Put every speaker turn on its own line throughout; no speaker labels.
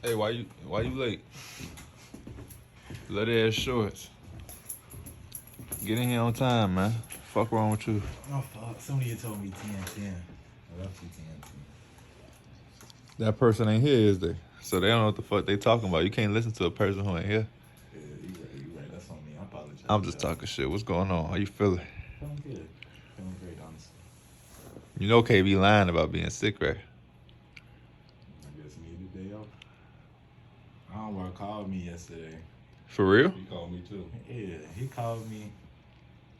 Hey, why you late? Let ass shorts. Get in here on time, man. Fuck wrong with you?
Oh fuck! Somebody had told me 10-10. I left you 10.
That person ain't here, is they? So they don't know what the fuck they talking about. You can't listen to a person who ain't here.
Yeah, you right. That's on me. I apologize.
I'm just talking shit. What's going on? How you feeling?
Feeling good. Feeling great, honestly.
You know KB lying about being sick, right?
I guess he needed a day off. I don't know. Called me yesterday.
For real?
He called me too.
Yeah, he called me.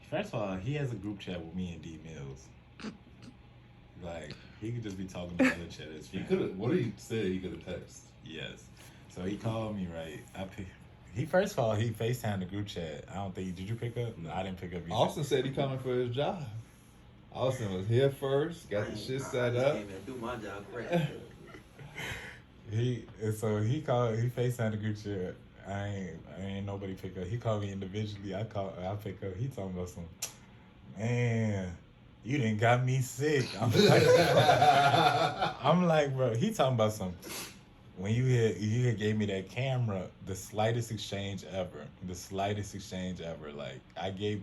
First of all, he has a group chat with me and D Mills. Like he could just be talking to other chatters.
He could have. What he said, he could have texted.
Yes. So he called me, right? He first of all he FaceTimed the group chat. I don't think did you pick up? No, I didn't pick up either.
Austin said he coming for his job. Austin was here first, got the shit set up.
Came and do my job correct.
He FaceTimed the group chat. I ain't nobody pick up. He called me individually. I pick up. He talking about some man. You done got me sick. I'm like, bro. He talking about some. When you had gave me that camera, the slightest exchange ever. Like I gave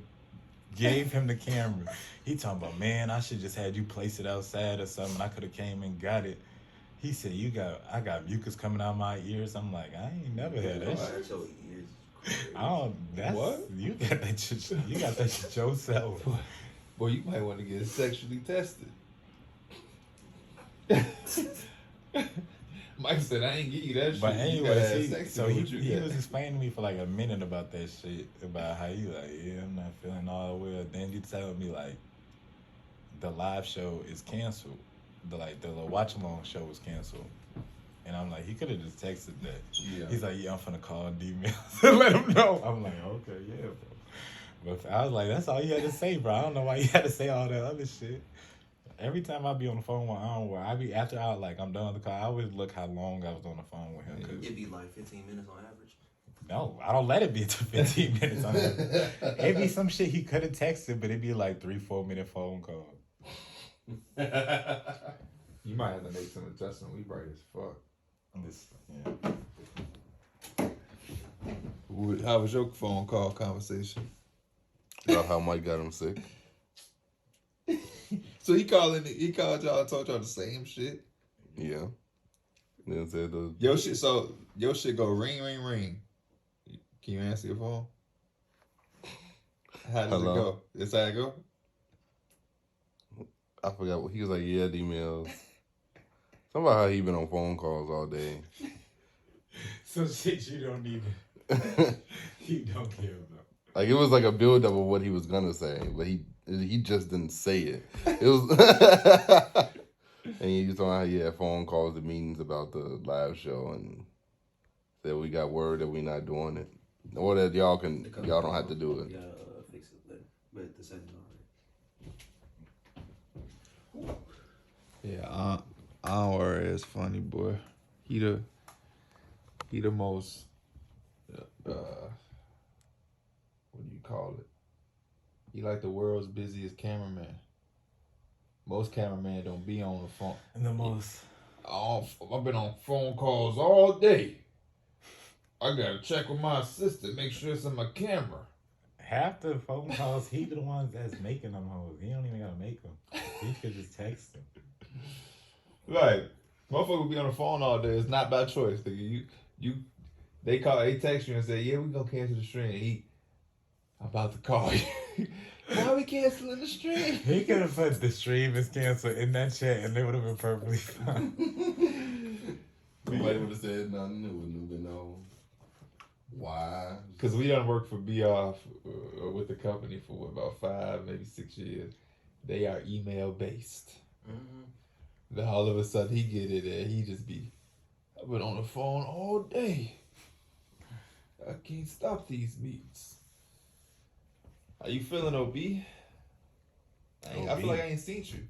him the camera. He talking about, man, I should just had you place it outside or something. I could have came and got it. He said, I got mucus coming out my ears. I'm like, I ain't never had that shit.
Your ears.
I don't. That's
What?
You got that shit. You got that shit yourself.
Boy, you might want to get sexually tested. Mike said, I ain't give you that shit.
But anyway, he
got.
was explaining to me for like a minute about that shit, about how you like, yeah, I'm not feeling all well. Then you telling me like the live show is canceled. The watch along show was canceled. And I'm like, he could have just texted that.
Yeah.
He's like, yeah, I'm finna call D Mills and let him know. I'm like, okay, yeah, bro. But I was like, that's all you had to say, bro. I don't know why you had to say all that other shit. Every time I be on the phone with I be after I'm done with the call, I always look how long I was on the phone with him.
It'd be like 15 minutes on average.
No, I don't let it be to 15 minutes on average. It'd be some shit he could have texted, but it'd be like 3-4 minute phone call.
You might have to make some adjustment. We bright as fuck.
Yeah.
How was your phone call conversation?
About how Mike got him sick.
So he called y'all and told y'all the same shit?
Yeah. Then said the
Your shit go ring, ring, ring. Can you answer your phone? How does
Hello?
it go? That's how it go?
I forgot what he was like. Yeah, D-Mills. Something about how he been on phone calls all day.
Some shit you don't even, you don't care about.
Like it was like a build up of what he was gonna say, but he just didn't say it. It was, and he was talking how he had phone calls and meetings about the live show, and said we got word that we not doing it, or that y'all don't have to do it.
Yeah, fix it later. But the setting's already.
Yeah, our is funny, boy. He the most what do you call it? He like the world's busiest cameraman. Most cameramen don't be on the phone.
And the most.
I've been on phone calls all day. I gotta check with my assistant, make sure it's on my camera.
Half the phone calls, he the ones that's making them hoes. He don't even gotta make them. He could just text them.
Like, motherfucker be on the phone all day. It's not by choice, nigga. They text you and say, yeah, we gonna cancel the stream. I'm about to call you. Why we canceling the stream?
He could have put the stream is canceled in that chat and they would have been perfectly fine.
Nobody would have said nothing. It wouldn't have been no. Why?
Because we done worked for BR with the company for about 5, maybe 6 years. They are email based.
Mm-hmm.
Then all of a sudden he get it and he just be, I've been on the phone all day. I can't stop these meetings. How you feeling, OB? I feel like I ain't seen you.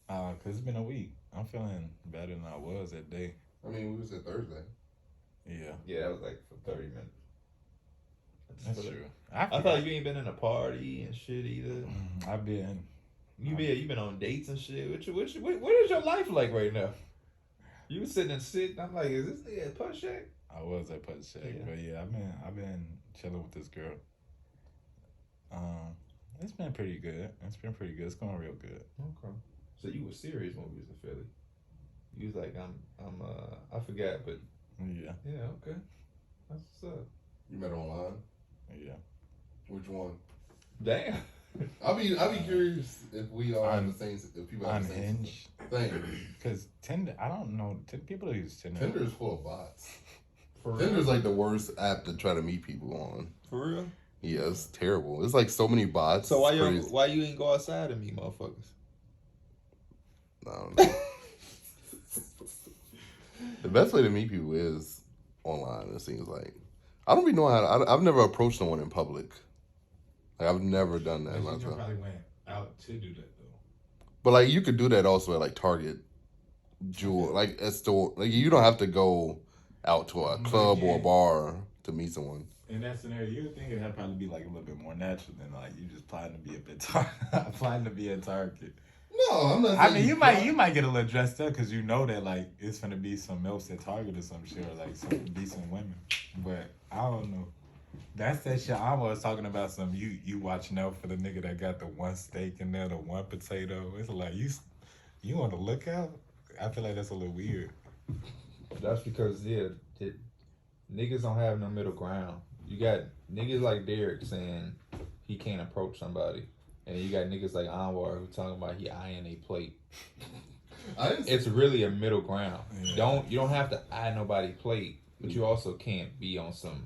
Cause it's been a week. I'm feeling better than I was that day.
I mean, we was at Thursday.
Yeah.
Yeah, that was like for 30 minutes.
That's true.
I thought you ain't been in a party and shit either.
I've been.
You been on dates and shit. What is your life like right now? You was sitting and sitting. I'm like, is this nigga at Punch Shack?
I was at Punch Shack,
Yeah.
but yeah, I've been chilling with this girl. It's been pretty good. It's been pretty good. It's going real good.
Okay. So you were serious when we was in Philly. You was like, I forgot, but
Yeah,
okay. That's what's up.
You met her online?
yeah.
Which one?
Damn.
I'll be curious if we all have the same. If people have
On
the same
Hinge,
thing.
because Tinder, I don't know. People that use Tinder.
Tinder is full of bots.
For real?
Tinder's like the worst app to try to meet people on.
For real?
Yeah, it's terrible. It's like so many bots.
So
It's crazy.
why you ain't go outside and meet motherfuckers?
I don't know. The best way to meet people is online. It seems like I don't be knowing how to. I've never approached someone in public. Like I've never done that
But you
myself.
probably went out to do that though.
But like you could do that also at like Target, Jewel, like at store. Like you don't have to go out to a club or a bar to meet someone.
In that scenario, you would think it'd probably be like a little bit more natural than like you just planning to be a bit planning to be at Target.
No, I'm not.
I mean, you might get a little dressed up because you know that like it's gonna be some milfs at Target or some shit or like some decent women. But I don't know. That's that shit. I was talking about some. You watching out for the nigga that got the one steak in there, the one potato. It's like you on the lookout. I feel like that's a little weird.
That's because niggas don't have no middle ground. You got niggas like Derek saying he can't approach somebody, and you got niggas like Anwar who talking about he eyeing a plate. It's really a middle ground.
Yeah.
You don't have to eye nobody's plate, but you also can't be on some.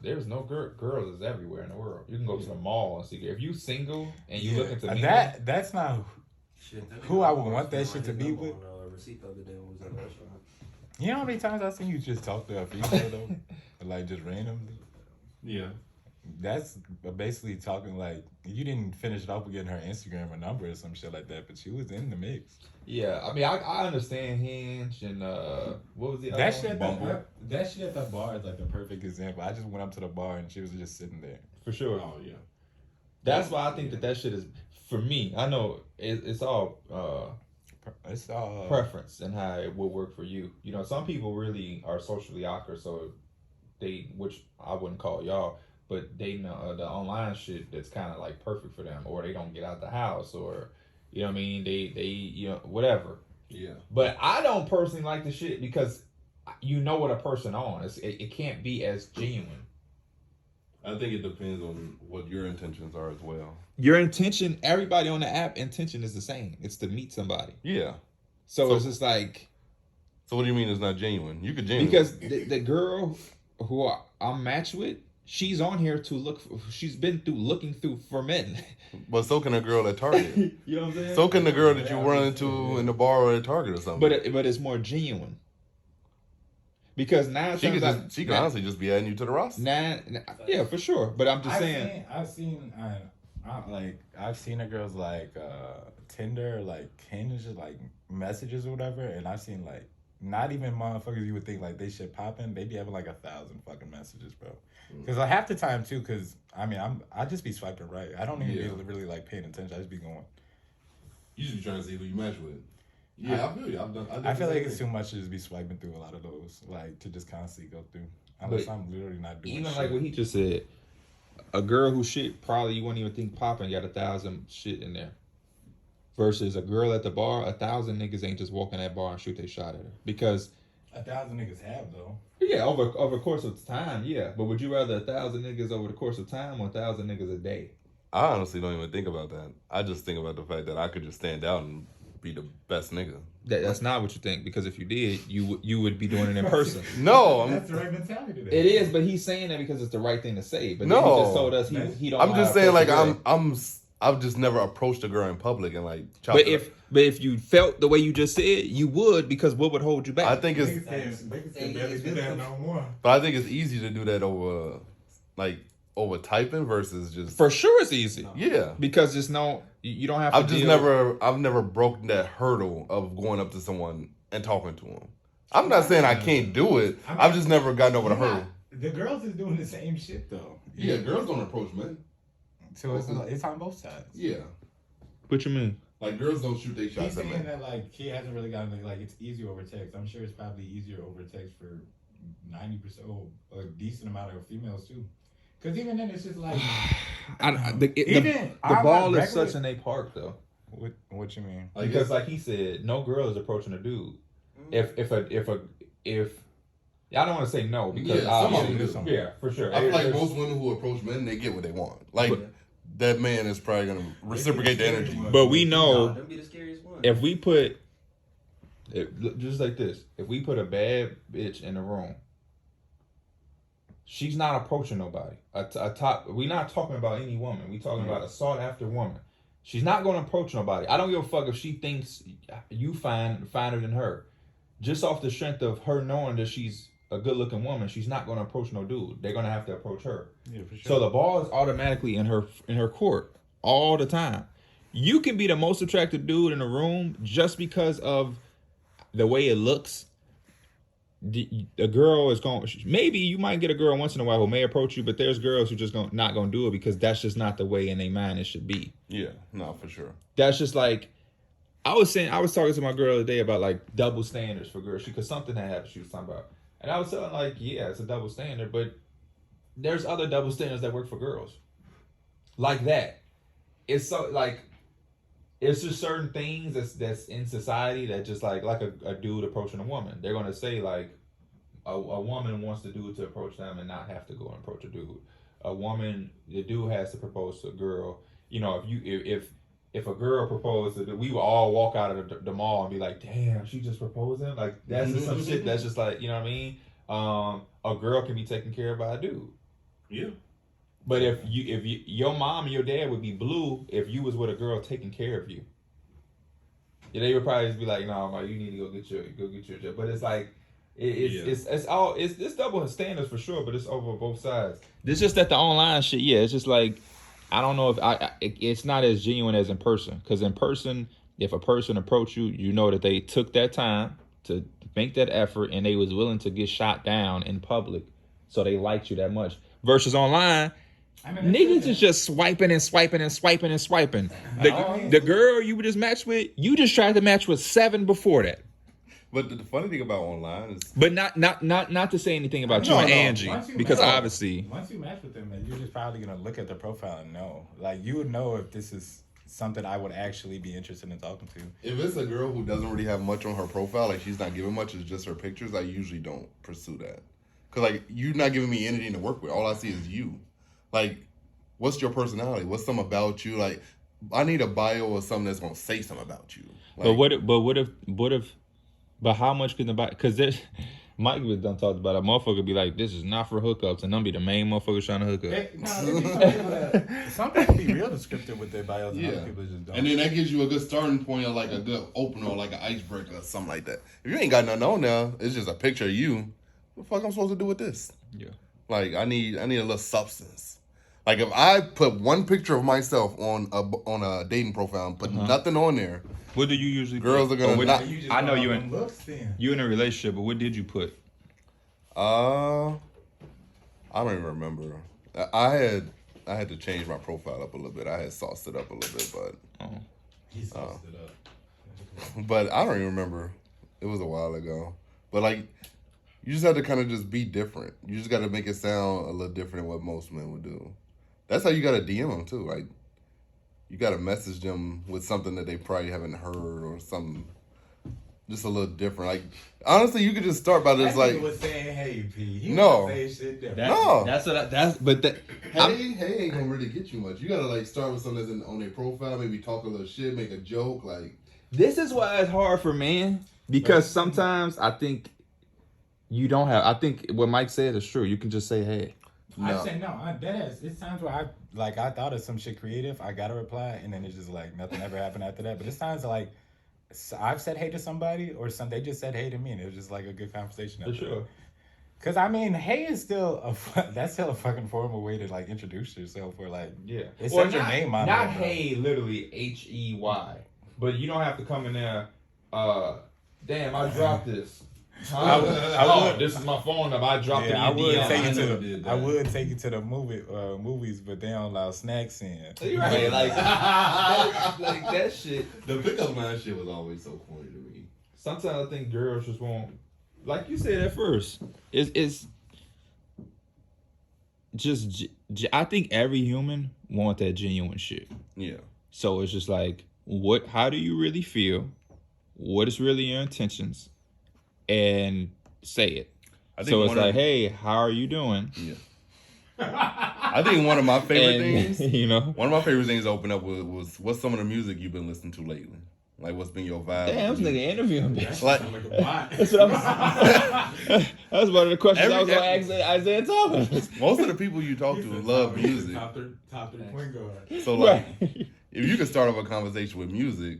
There's no girls is everywhere in the world. You can go to the mall and see. If you single and you looking to mingle,
that's not
Shit, that
who
nigga
I would
was
want that
writing
shit to
his
be
number
with.
on, receipt the other day when we was at the restaurant.
You know how many times I've seen you just talk to a female though, like just randomly.
Yeah.
That's basically talking like you didn't finish it off with getting her Instagram or number or some shit like that, but she was in the mix.
yeah. I mean, I understand Hinge and what was the other
That
one?
shit, at
Bumble.
that shit at the bar is like the perfect example. I just went up to the bar and she was just sitting there.
For sure.
Oh yeah.
That's why I think that shit is for me. I know it's all
It's all
preference and how it will work for you. You know, some people really are socially awkward, so which I wouldn't call y'all, but they know the online shit that's kind of like perfect for them, or they don't get out the house, or you know what I mean, they whatever.
Yeah.
But I don't personally like the shit because you know what a person on. It can't be as genuine.
I think it depends on what your intentions are as well.
Your intention, everybody on the app intention is the same. It's to meet somebody.
Yeah.
So
So-
it's just like.
So what do you mean it's not genuine? You could genuine.
Because the girl who I'm matched with, she's on here to look. She's been looking through for men.
But so can a girl at Target.
You know what I'm saying?
So can the girl that you run into in the bar or at Target or something.
But it's more genuine. Because now
she could honestly just be adding you to the roster.
Yeah, for sure. But I'm just saying.
I've seen the girls like Tinder, like Hinge, like messages or whatever, and I've seen like not even motherfuckers you would think like they shit popping. They be having like 1,000 fucking messages, bro. Because like half the time too, because I mean I just be swiping right. I don't even be really like paying attention. I just be going.
You just be trying to see who you match with. Yeah, I feel you.
I feel like it's too much to just be swiping through a lot of those, like to just constantly go through. Unless I'm literally not doing
Even
shit.
like what he just said, a girl who shit probably you wouldn't even think popping got 1,000 shit in there. Versus a girl at the bar, 1,000 niggas ain't just walking that bar and shoot their shot at her. Because
1,000 niggas have though.
yeah, over the course of time, yeah. But would you rather 1,000 niggas over the course of time or 1,000 niggas a day?
I honestly don't even think about that. I just think about the fact that I could just stand out and be the best nigga.
That's not what you think, because if you did, you would be doing it in person.
No,
That's the right mentality. Then.
It is, but he's saying that because it's the right thing to say. But
No.
then he just told us he don't.
I'm
know
just
how to
saying like
approach a girl.
I've just never approached a girl in public and like.
But if you felt the way you just said, you would, because what would hold you back?
I think it's,
Niggas can barely do that no more.
but I think it's easy to do that over typing versus just.
For sure, it's easy.
Yeah.
Because it's you don't have to.
I've never broken that hurdle of going up to someone and talking to them. I'm not saying I can't do it. I've just never gotten over the hurdle.
The girls is doing the same shit though.
Yeah, girls don't approach men.
So it's on both sides.
Yeah.
What you mean?
Like girls don't shoot their
He's
shots at
saying
men.
that like he hasn't really gotten like it's easier over text. I'm sure it's probably easier over text for 90% or a decent amount of females too. Because even then, it's just like
The
I'm
ball
like
is such in a park though.
What you mean?
Because like he said, no girl is approaching a dude. If I don't want to say no because
Yeah, some of
obviously-
them do.
yeah, for sure.
I feel like
There's-
most women who approach men, they get what they want. Like that man is probably gonna reciprocate the energy.
But we
Nah,
know
them be the scariest ones.
if we put just like this, if we put a bad bitch in the room, she's not approaching nobody. We're not talking about any woman. We talking about a sought after woman. She's not going to approach nobody. I don't give a fuck if she thinks you finer than her. Just off the strength of her knowing that she's a good looking woman, she's not going to approach no dude. They're going to have to approach her.
Yeah, for sure.
So the ball is automatically in her court all the time. You can be the most attractive dude in the room just because of the way it looks. A girl is going. Maybe you might get a girl once in a while who may approach you, but there's girls who just not going to do it because that's just not the way in their mind it should be.
Yeah, no, for sure.
That's just like I was talking to my girl the other day about like double standards for girls because something that happened she was talking about, and I was telling like yeah, it's a double standard, but there's other double standards that work for girls, like that. It's so like. It's just certain things that's in society that just like a dude approaching a woman. They're gonna say like a woman wants the dude to approach them and not have to go and approach a dude. The dude has to propose to a girl. You know, if a girl proposed, we would all walk out of the mall and be like, damn, she just proposing. Like that's just some shit that's just like, you know what I mean? A girl can be taken care of by a dude.
Yeah.
But if your mom and your dad would be blue if you was with a girl taking care of you. Yeah, they would probably just be like, "No, nah, you need to go get your job." But it's like, it's double standards for sure. But it's over both sides. It's just that the online shit, yeah, it's just like, I don't know if it's not as genuine as in person. Because in person, if a person approached you, you know that they took that time to make that effort and they was willing to get shot down in public, so they liked you that much. Versus online. Niggas is just swiping and swiping and swiping and swiping. The girl you just matched with, you just tried to match with 7 before that.
But the funny thing about online is,
but not to say anything about you and Angie, because obviously
once you match with them, man, you're just probably gonna look at the profile and know. Like you would know if this is something I would actually be interested in talking to.
if it's a girl who doesn't really have much on her profile, like she's not giving much, it's just her pictures, I usually don't pursue that. Cause like you're not giving me anything to work with. All I see is you. Like, what's your personality? What's something about you? Like, I need a bio or something that's gonna say something about you. Like,
but how much can the bio? Because there's Mike was done talked about a motherfucker be like, this is not for hookups, and them be the main motherfuckers trying to hook up.
Some people be real descriptive with their bios, and
yeah.
other people just don't.
And then that gives you a good starting point, or like a good opener, or like an icebreaker, or something like that. If you ain't got nothing on there, it's just a picture of you. What the fuck I'm supposed to do with this?
Yeah.
Like, I need a little substance. Like, if I put one picture of myself on a dating profile and put nothing on there,
what do you usually
girls
put?
are gonna not.
I know you in a relationship, but what did you put?
I don't even remember. I had to change my profile up a little bit. I had sauced it up a little bit, but
he sauced it up.
But I don't even remember. It was a while ago. But like, you just have to kind of just be different. You just got to make it sound a little different than what most men would do. That's how you got to DM them too. Like, you got to message them with something that they probably haven't heard or something just a little different. Like, honestly, you could just start by just like,
was saying, "Hey, P."
No.
Say shit different.
No. hey ain't gonna really get you much. You gotta like start with something that's on their profile, maybe talk a little shit, make a joke. Like,
this is why it's hard for men, because sometimes I think you don't have. I think what Mike said is true. You can just say, "Hey."
No. I said no. It's times where I thought of some shit creative. I got a reply, and then it's just like nothing ever happened after that. But it's times like I've said hey to somebody, or they just said hey to me, and it was just like a good conversation.
For sure.
Because I mean, hey is still that's still a fucking formal way to like introduce yourself, or like
yeah,
it says your name on
not
it.
Hey, literally HEY, but you don't have to come in there. Damn, I dropped this.
I would.
This is my phone number. I dropped
Yeah, I
it in
would
your
take
DM.
you to
never
the.
did
I
that.
would take you to the movies, but they don't allow snacks in.
You right, like that shit.
The pickup line shit was always so corny to me.
Sometimes I think girls just want, like you said at first, it's just. I think every human want that genuine shit.
Yeah.
So it's just like, what? How do you really feel? What is really your intentions? And say it.
I think
So it's
one of-
like, hey, how are you doing?
Yeah. I think one of my favorite
And,
things,
you know,
one of my favorite things to open up was what's some of the music you've been listening to lately? Like, what's been your vibe?
damn, this nigga interviewing me.
Like,
That's what that's one of the questions I was gonna ask Isaiah Thomas.
most of the people you talk to love music.
Top three point guard.
So, like,
Right.
if you could start off a conversation with music,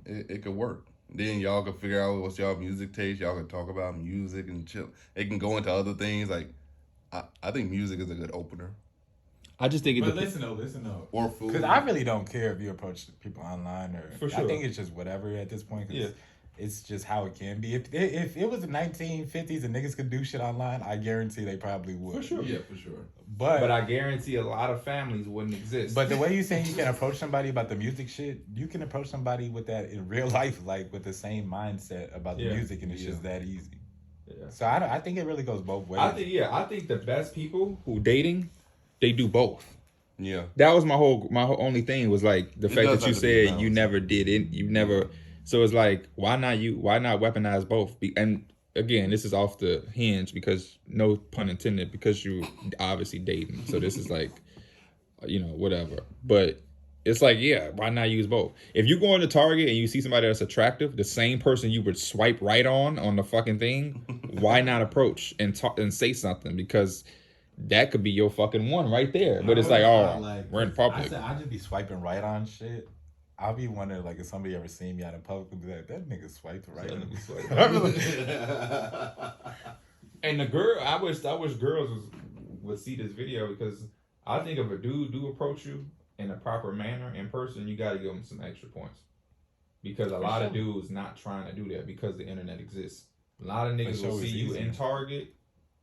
it could work. Then y'all could figure out what's y'all music taste. Y'all could talk about music and chill. It can go into other things. Like, I think music is a good opener.
I just think it
But
depends.
listen though.
Or food.
Because I really don't care if you approach people online or.
For sure.
I think it's just whatever at this point. 'Cause
Yeah.
It's just how it can be. If it was the 1950s and niggas could do shit online, I guarantee they probably would.
For sure.
Yeah, for sure.
But
I guarantee a lot of families wouldn't exist.
the way you saying you can approach somebody about the music shit, you can approach somebody with that in real life, like with the same mindset about the
Yeah.
music, and it's just that easy.
Yeah.
So I think it really goes both ways.
I think the best people who dating, they do both.
Yeah.
That was my whole only thing was like the
It
fact
does
that you
have to be a
said you
balance.
never did it, you never. So it's like why not weaponize both? And again, this is off the hinge because no pun intended because you obviously dating. So this is like, whatever. But it's like why not use both? If you go into Target and you see somebody that's attractive, the same person you would swipe right on the fucking thing, why not approach and talk and say something because. That could be your fucking one right there. But it's like, we're in public.
I just be swiping right on shit. I'll be wondering, like, if somebody ever seen me out in public and be like, that nigga swiped right.
And the girl, I wish girls would see this video because I think if a dude do approach you in a proper manner in person, you got to give them some extra points because a lot of dudes not trying to do that because the internet exists. A lot of niggas will see you in Target,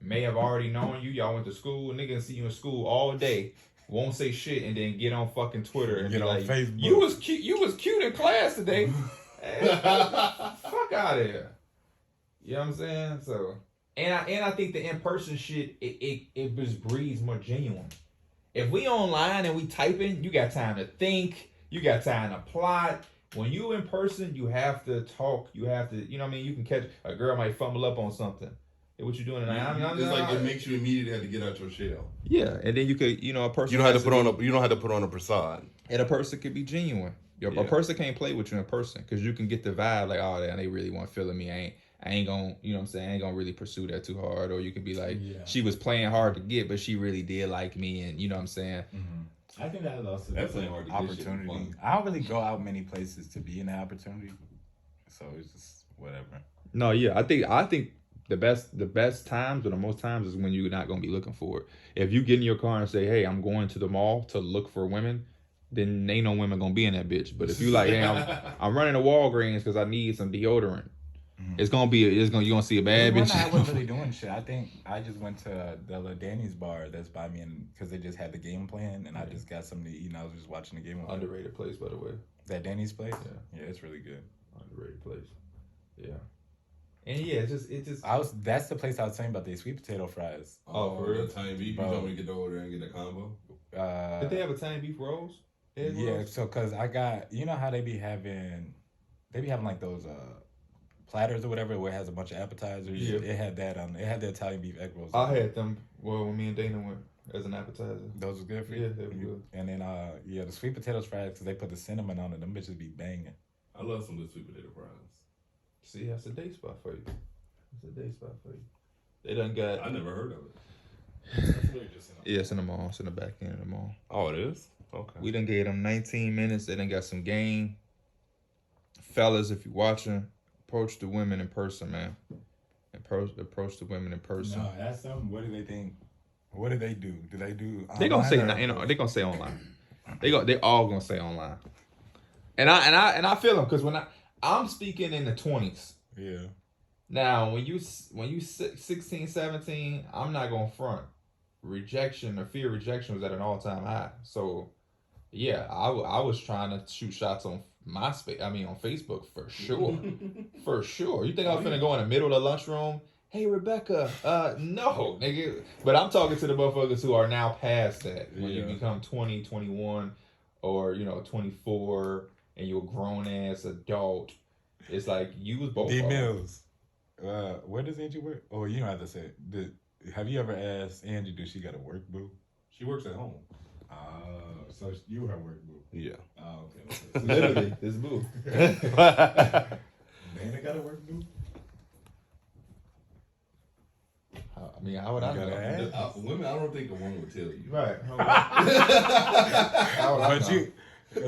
may have already known you. Y'all went to school. Niggas see you in school all day. Won't say shit and then get on fucking Twitter and
Get
be
on
like,
Facebook.
You was cute in class today. Hey, fuck out of here. You know what I'm saying? So and I think the in-person shit it just breeds more genuine. If we online and we typing, you got time to think, you got time to plot. When you in person, you have to talk. You have to, you know what I mean? You can catch a girl might fumble up on something. Hey, what you doing tonight?
It's like it makes you immediately have to get out your shell.
Yeah, and then you could, a person.
You don't have to put on a facade.
And a person could be genuine. A person can't play with you in person because you can get the vibe like, oh, they really want feeling me. I ain't gonna, you know what I'm saying? I ain't gonna really pursue that too hard. Or you could be like, she was playing hard to get, but she really did like me, and you know what I'm saying?
Mm-hmm. I think that is also
Definitely hard to get shit
opportunity.
fun.
I don't really go out many places to be in that opportunity, so it's just whatever.
No, yeah, I think the best times or the most times is when you're not gonna be looking for it. If you get in your car and say, hey, I'm going to the mall to look for women, then ain't no women gonna be in that bitch. But if you like, hey, I'm running to Walgreens because I need some deodorant. You're gonna see a bad bitch.
I wasn't really doing shit. I think I just went to the La Danny's bar that's by me, and because they just had the game plan, and I just got something to eat, and I was just watching the game.
Underrated place, by the way.
That Danny's place.
Yeah,
it's really good.
Underrated place. Yeah. And yeah, it just.
That's the place I was saying about the sweet potato fries.
Oh, for real?
The tiny beef. You told me to get over there and get a combo.
Did they have Italian beef rolls?
Yeah, so because I got, you know how they be having like those platters or whatever where it has a bunch of appetizers.
Yeah.
It had that on. It had the Italian beef egg rolls.
I had them. Well, when me and Dana went as an appetizer.
Those was good for you.
Yeah, they were good.
And then the sweet potato fries because they put the cinnamon on it. Them bitches be banging.
I love some of the sweet potato fries.
See, that's a day spot for you. They done got.
I never heard of it.
Yeah, it's in the mall. It's in the back end of the mall.
Oh, it is? Okay.
We done gave them 19 minutes. They done got some game. Fellas, if you're watching, approach the women in person, man. Approach the women in person.
No, that's something. What do they think? What do they do? Do they do?
They gonna say,
online or-
they gonna say online. They all gonna say online. And I feel them because when I'm speaking in the 20s.
Yeah.
Now, when you 16, 17, I'm not gonna front. Rejection or fear of rejection was at an all-time high. So yeah, I was trying to shoot shots on MySpace. I mean, on Facebook for sure, for sure. You think I was finna go in the middle of the lunchroom? Hey Rebecca, no, nigga. But I'm talking to the motherfuckers who are now past that. When you become 20, 21, or 24, and you're a grown ass adult, it's like you was both.
D Mills, where does Angie work? Oh, you don't have to say it. Have you ever asked Angie, does she got a work boo?
She works at home.
So you her work boo.
Yeah.
Oh, okay.
Literally, this boo.
Dana got a work boo?
I mean, how would I know?
Women, I don't think a woman would tell you.
Right.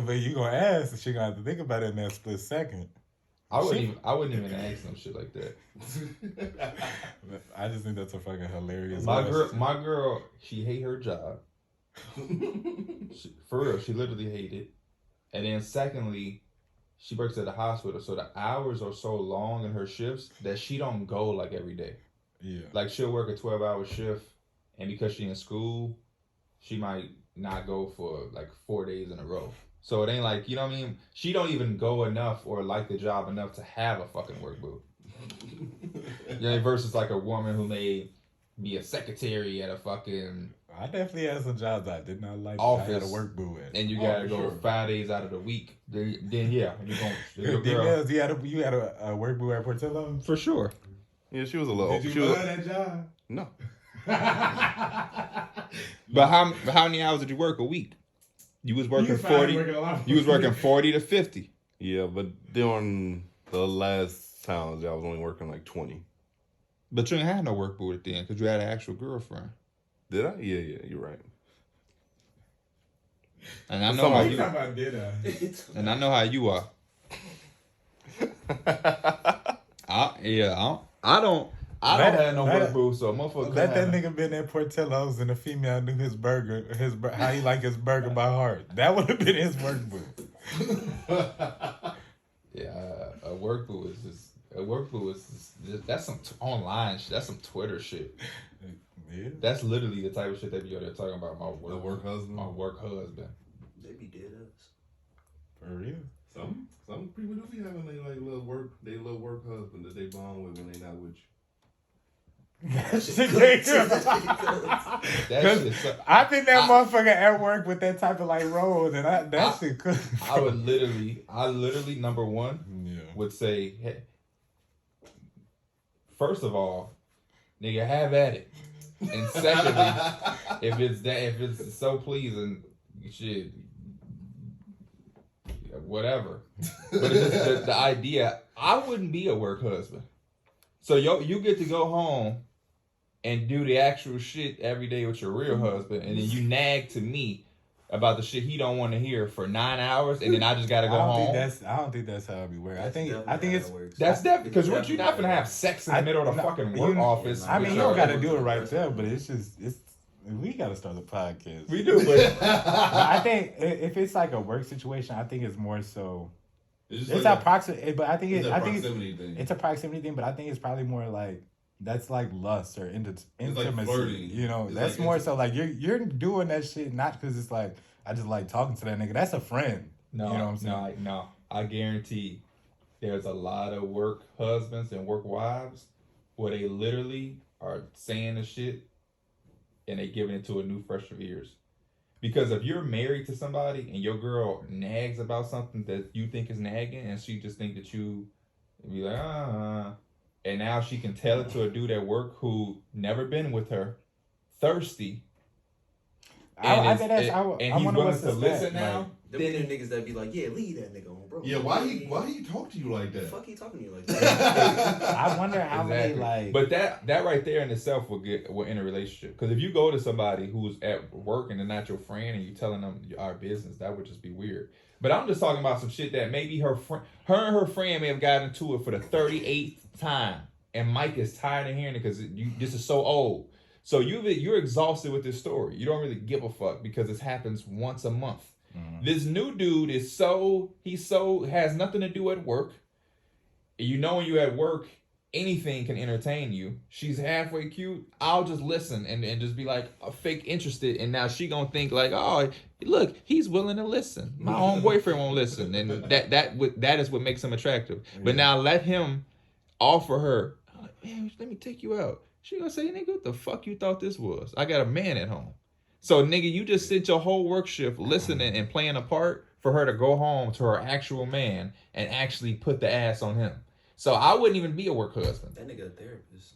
But you gonna ask, she gonna have to think about it in that split second.
I wouldn't even ask them shit like that.
I just think that's a fucking hilarious.
My girl, she hate her job. For real, she literally hate it. And then secondly, she works at the hospital, so the hours are so long in her shifts that she don't go like every day.
Yeah.
Like she'll work a 12-hour shift, and because she in school, she might not go for like 4 days in a row. So it ain't like, you know what I mean? She don't even go enough or like the job enough to have a fucking work boo. Versus like a woman who may be a secretary at a fucking
I definitely had some jobs I did not like.
Office.
I had a work boo at.
And you gotta go 5 days out of the week. Then yeah, you're going.
You had a work boo at Portillo?
For sure.
Yeah, she was a little.
Did you love that job?
No.
But how many hours did you work a week? You was working 40. You was working 40 to 50.
Yeah, but during the last times, I was only working like 20.
But you didn't have no work boo at the end because you had an actual girlfriend.
Did I? Yeah, you're right.
And I know how you.
And
I know how you are. I don't have no work boo, so motherfucker.
Let that nigga been at Portillo's and the female knew his burger, how he like his burger by heart. That would have been his work boo.
Yeah, a work boo is that's some online shit. That's some Twitter shit.
Yeah.
That's literally the type of shit they be out there talking about. My work
husband.
They be dead us.
For real.
Some people do be having they little work husband that they bond with when they not with you.
That shit I think that motherfucker at work with that type of like role, and that shit could.
I literally number one would say, hey, first of all, nigga, have at it. And secondly, if it's so pleasing, shit, whatever. But it's just the idea. I wouldn't be a work husband. So you get to go home and do the actual shit every day with your real husband, and then you nag to me about the shit he don't want to hear for 9 hours, and then I just gotta go home.
I don't think that's how it be working. I think it's
that's definitely because you're not gonna have sex in the middle of the fucking work office.
I mean, you don't gotta do it right there, but it's we gotta start the podcast.
We do, but
I think if it's like a work situation, I think it's more so. It's a proximity, but I think it's a proximity thing. But I think it's probably more like that's like lust or intimacy.
Like flirting.
You know,
it's
that's
like
more so like you're doing that shit not because it's like I just like talking to that nigga. That's a friend.
No,
you know what I'm saying?
No. I guarantee there's a lot of work husbands and work wives where they literally are saying the shit and they giving it to a new fresh of ears. Because if you're married to somebody and your girl nags about something that you think is nagging and she just think that you be like, and now she can tell it to a dude at work who never been with her, thirsty, and he's willing to listen now.
Them niggas that be like, yeah, leave that nigga on, bro.
Yeah, why he talk to you like that?
The fuck he talking to you like that?
I wonder how many like.
But that right there in itself will end a relationship. Because if you go to somebody who's at work and they're not your friend and you telling them our business, that would just be weird. But I'm just talking about some shit that maybe her and her friend may have gotten into it for the 38th time, and Mike is tired of hearing it because this is so old. So you're exhausted with this story. You don't really give a fuck because it happens once a month. Mm-hmm. This new dude has nothing to do at work. You know when you at work anything can entertain you. She's halfway cute. I'll just listen and just be like fake interested. And now she gonna think like, oh, look, he's willing to listen. My own boyfriend won't listen, and that is what makes him attractive. But now let him offer her, man, let me take you out. She gonna say, nigga, what the fuck you thought this was? I got a man at home. So nigga, you just sit your whole work shift listening and playing a part for her to go home to her actual man and actually put the ass on him. So I wouldn't even be a work husband.
That nigga a therapist.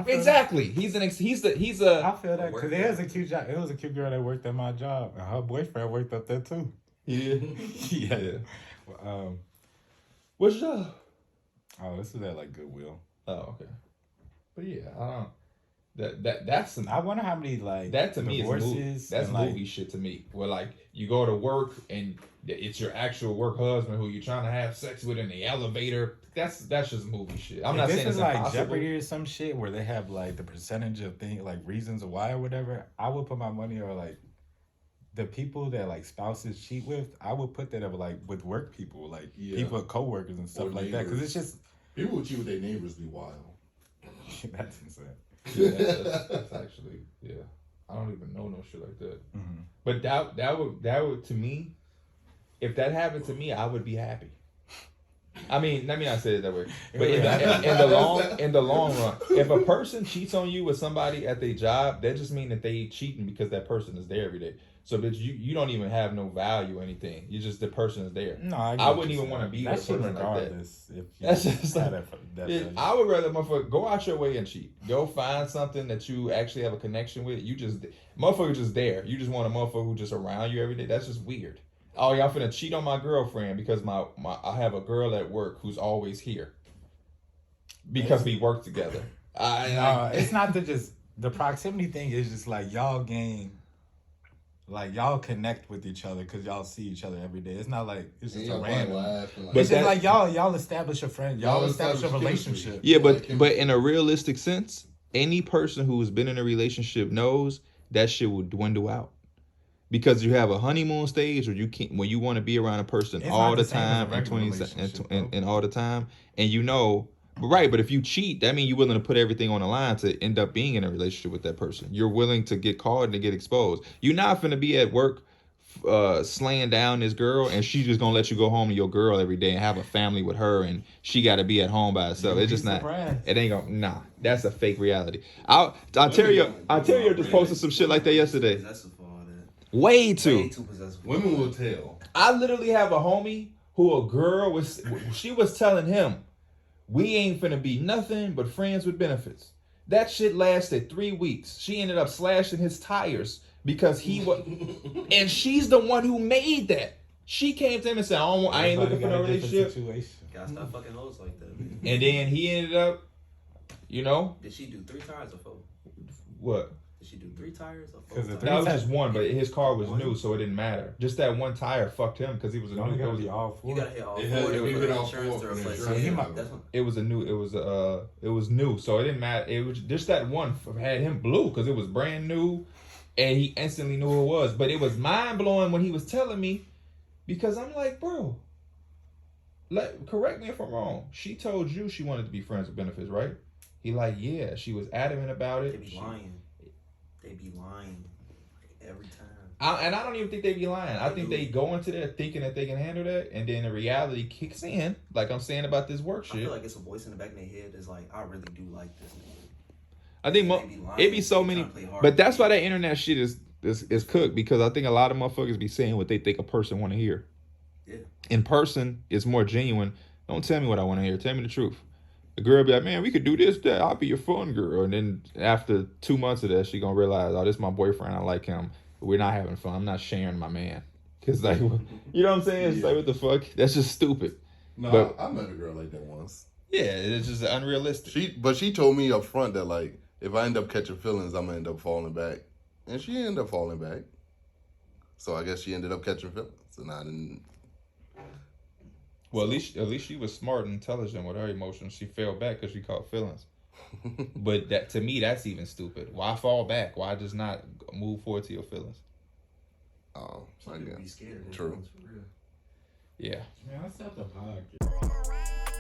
Exactly. He's a.
I feel that because there was a cute job. It was a cute girl that worked at my job, and her boyfriend worked up there too.
Yeah.
Yeah.
What's job?
Oh, this is at like Goodwill.
Oh, okay. But yeah, I don't. That's some.
I wonder how many like
That to me is movie.
divorces.
That's
and, like,
movie shit to me. Where like you go to work and it's your actual work husband who you're trying to have sex with in the elevator. That's just movie shit. I'm not
if
saying
this
it's
is like
impossible.
Jeopardy or some shit where they have like the percentage of things like reasons why or whatever. I would put my money on like the people that like spouses cheat with. I would put that over like with work people, like people, coworkers and stuff
Or
like that. Because
neighbors.
it's just
People who cheat with their neighbors be wild.
that's insane.
Yeah, that's actually, yeah. I don't even know no shit like that.
Mm-hmm.
But that would to me, if that happened to me, I would be happy. I mean, let me not say it that way. But in the long run, if a person cheats on you with somebody at their job, that just means that they cheating because that person is there every day. So that you don't even have no value or anything. You just the person is there.
No,
I wouldn't even want to be with a person like that.
regardless. If you
That's just
had
like,
that
I would rather motherfucker go out your way and cheat. Go find something that you actually have a connection with. You just motherfucker just there. You just want a motherfucker who just around you every day. That's just weird. Oh yeah, I'm finna cheat on my girlfriend because my I have a girl at work who's always here. Because we work together.
It's not the proximity thing is just like y'all gain. Like y'all connect with each other because y'all see each other every day. It's not like it's just a random.
But
It's just like y'all establish a friend. Y'all establish a relationship.
Yeah, but in a realistic sense, any person who's been in a relationship knows that shit will dwindle out. Because you have a honeymoon stage where you can't when you want to be around a person
It's
all
not
the
the same as a
time and
regular
20
relationship,
and all the time, and you know. Right, but if you cheat, that means you're willing to put everything on the line to end up being in a relationship with that person. You're willing to get caught and to get exposed. You're not finna be at work slaying down this girl and she's just gonna let you go home to your girl every day and have a family with her and she gotta be at home by herself. It's just not. It ain't gonna. Nah, that's a fake reality. Ontario just posted some shit like that yesterday. Way too
possessive.
Women will tell.
I literally have a homie who a girl was. She was telling him, "We ain't finna be nothing but friends with benefits." That shit lasted 3 weeks. She ended up slashing his tires because he was, and she's the one who made that. She came to him and said, "I ain't looking for no relationship."
Gotta stop fucking hoes like that, man.
And then he ended up,
Did she do 3 tires or 4?
what?
Did she do 3 tires or 4?
Because the
That was just one, but his car was new, so it didn't matter. Just that one tire fucked him because he was a
Don't
new.
gotta be all
You
4.
gotta hit all 4
It had-
for
if you
the
hit all
insurance
4
to
for the
replace
insurance,
it.
he might-
That's what,
It was new, so it didn't matter. It was just that one had him blue because it was brand new, and he instantly knew who it was. But it was mind blowing when he was telling me, because I'm like, bro, correct me if I'm wrong. She told you she wanted to be friends with benefits, right? He like, yeah, she was adamant about
they
it.
be lying. They be lying like, every time.
And I don't even think they be lying. I think they go into there thinking that they can handle that, and then the reality kicks in, like I'm saying about this work
I
shit.
feel like it's a voice in the back of their head that's like, I really do like this nigga.
I think it be so many, but that's why that internet shit is cooked, because I think a lot of motherfuckers be saying what they think a person want to hear.
Yeah.
In person, it's more genuine. Don't tell me what I want to hear. Tell me the truth. The girl be like, man, we could do this, that. I'll be your fun girl. And then after 2 months of that, she gonna realize, oh, this is my boyfriend. I like him. We're not having fun. I'm not sharing my man. Cause like, you know what I'm saying? It's like, what the fuck? That's just stupid.
No,
But-
I met a girl like that once.
Yeah, it's just unrealistic.
But she told me up front that like if I end up catching feelings, I'm gonna end up falling back, and she ended up falling back. So I guess she ended up catching feelings, and I didn't.
Well, at least she was smart and intelligent with her emotions. She fell back because she caught feelings. But that, to me, that's even stupid. Why fall back? Why just not move forward to your feelings?
Oh, I
Some people
guess.
be scared of their
True.
feelings, for real.
Yeah.
Man, let's start the podcast.